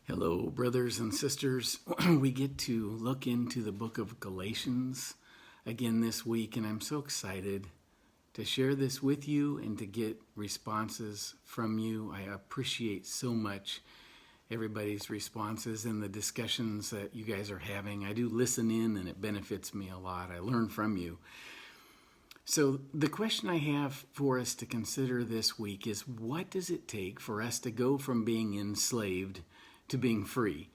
Hello, brothers and sisters. We get to look into the book of Galatians again this week, and I'm so excited to share this with you and to get responses from you. I appreciate so much everybody's responses and the discussions that you guys are having. I do listen in, and it benefits me a lot. I learn from you. So the question I have for us to consider this week is, what does it take for us to go from being enslaved to being free?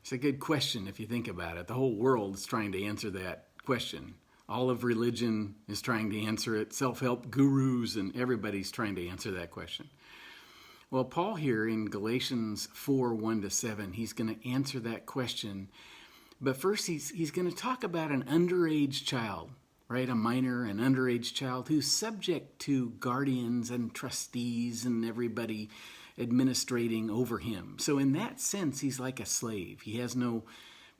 It's a good question if you think about it. The whole world is trying to answer that question. All of religion is trying to answer it. Self-help gurus and everybody's trying to answer that question. Well, Paul here in Galatians 4, 1-7, he's going to answer that question. But first he's going to talk about an underage child, right? A minor, an underage child who's subject to guardians and trustees and everybody administrating over him. So in that sense, he's like a slave. He has no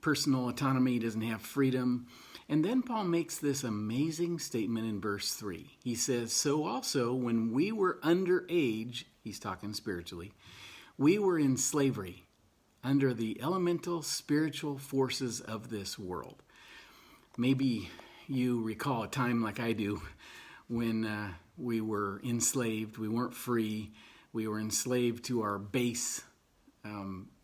personal autonomy. He doesn't have freedom. And then Paul makes this amazing statement in verse 3. He says, "So also when we were underage," he's talking spiritually, "we were in slavery under the elemental spiritual forces of this world." Maybe you recall a time like I do when we were enslaved. We weren't free. We were enslaved to our base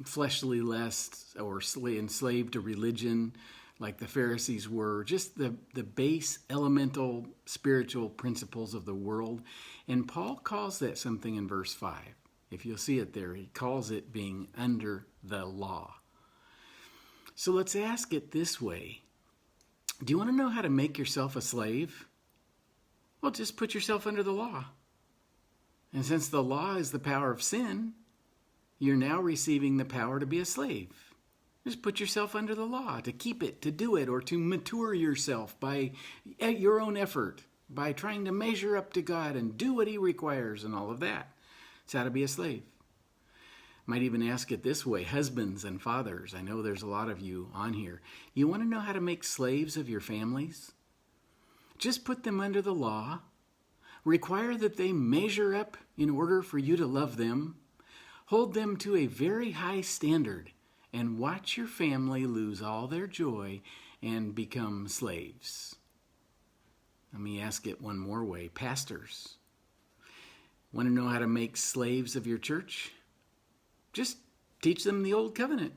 fleshly lusts, or enslaved to religion like the Pharisees were, just the base elemental spiritual principles of the world. And Paul calls that something in verse 5. If you'll see it there, he calls it being under the law. So let's ask it this way. Do you want to know how to make yourself a slave? Well, just put yourself under the law. And since the law is the power of sin, you're now receiving the power to be a slave. Just put yourself under the law, to keep it, to do it, or to mature yourself by your own effort, by trying to measure up to God and do what he requires and all of that. It's how to be a slave. Might even ask it this way, husbands and fathers. I know there's a lot of you on here. You want to know how to make slaves of your families? Just put them under the law. Require that they measure up in order for you to love them. Hold them to a very high standard, and watch your family lose all their joy and become slaves. Let me ask it one more way. Pastors, want to know how to make slaves of your church? Just teach them the old covenant.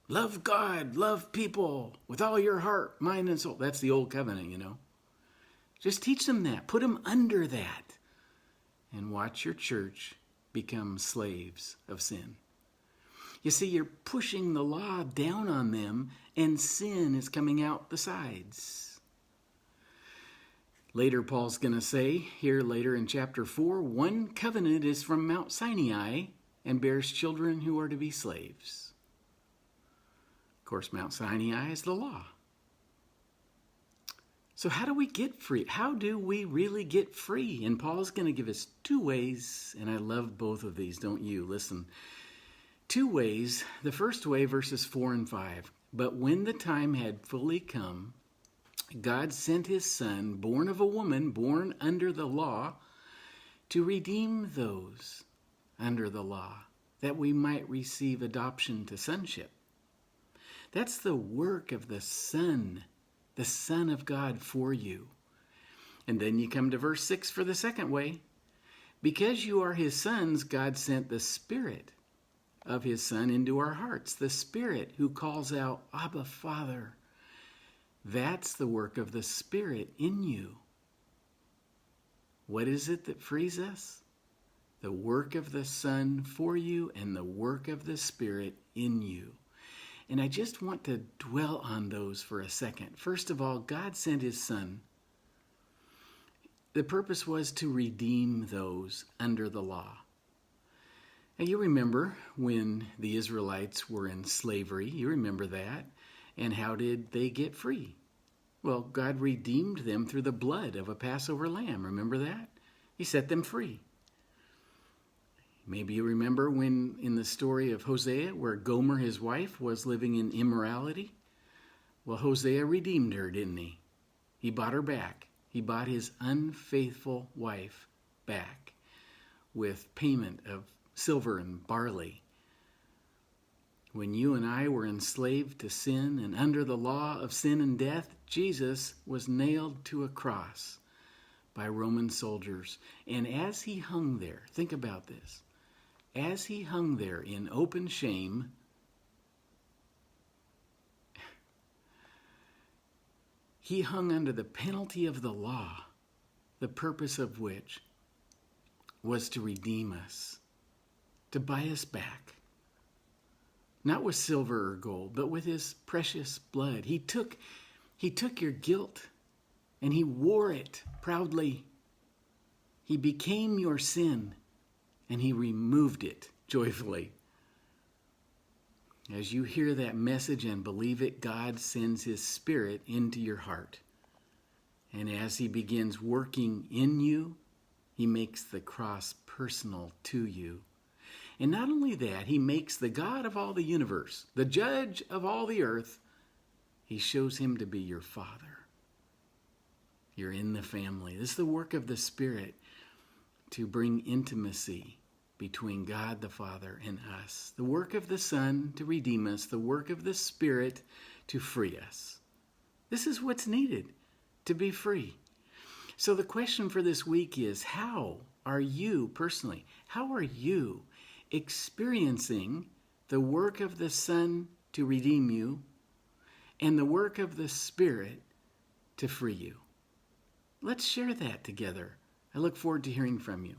Love God, love people with all your heart, mind, and soul. That's the old covenant, you know. Just teach them that. Put them under that. And watch your church become slaves of sin. You see, you're pushing the law down on them, and sin is coming out the sides. Later, Paul's going to say, here later in chapter 4, one covenant is from Mount Sinai and bears children who are to be slaves. Of course, Mount Sinai is the law. So how do we get free? How do we really get free? And Paul's going to give us two ways, and I love both of these, don't you? Listen, two ways. The first way, verses 4 and 5. "But when the time had fully come, God sent his Son, born of a woman, born under the law, to redeem those under the law, that we might receive adoption to sonship." That's the work of the Son of God for you. And then you come to verse 6 for the second way. "Because you are his sons, God sent the Spirit of his Son into our hearts, the Spirit who calls out, 'Abba, Father.'" That's the work of the Spirit in you. What is it that frees us? The work of the Son for you and the work of the Spirit in you. And I just want to dwell on those for a second. First of all, God sent his Son. The purpose was to redeem those under the law. Now you remember when the Israelites were in slavery. You remember that. And how did they get free? Well, God redeemed them through the blood of a Passover lamb. Remember that? He set them free. Maybe you remember when in the story of Hosea, where Gomer, his wife, was living in immorality. Well, Hosea redeemed her, didn't he? He bought her back. He bought his unfaithful wife back with payment of silver and barley. When you and I were enslaved to sin and under the law of sin and death, Jesus was nailed to a cross by Roman soldiers. And as he hung there, think about this, as he hung there in open shame, he hung under the penalty of the law, the purpose of which was to redeem us, to buy us back. Not with silver or gold, but with his precious blood. He took your guilt and he wore it proudly. He became your sin and he removed it joyfully. As you hear that message and believe it, God sends his Spirit into your heart. And as he begins working in you, he makes the cross personal to you. And not only that, he makes the God of all the universe, the judge of all the earth, he shows him to be your Father. You're in the family. This is the work of the Spirit to bring intimacy between God the Father and us. The work of the Son to redeem us. The work of the Spirit to free us. This is what's needed to be free. So the question for this week is, how are you personally, how are you experiencing the work of the Son to redeem you and the work of the Spirit to free you? Let's share that together. I look forward to hearing from you.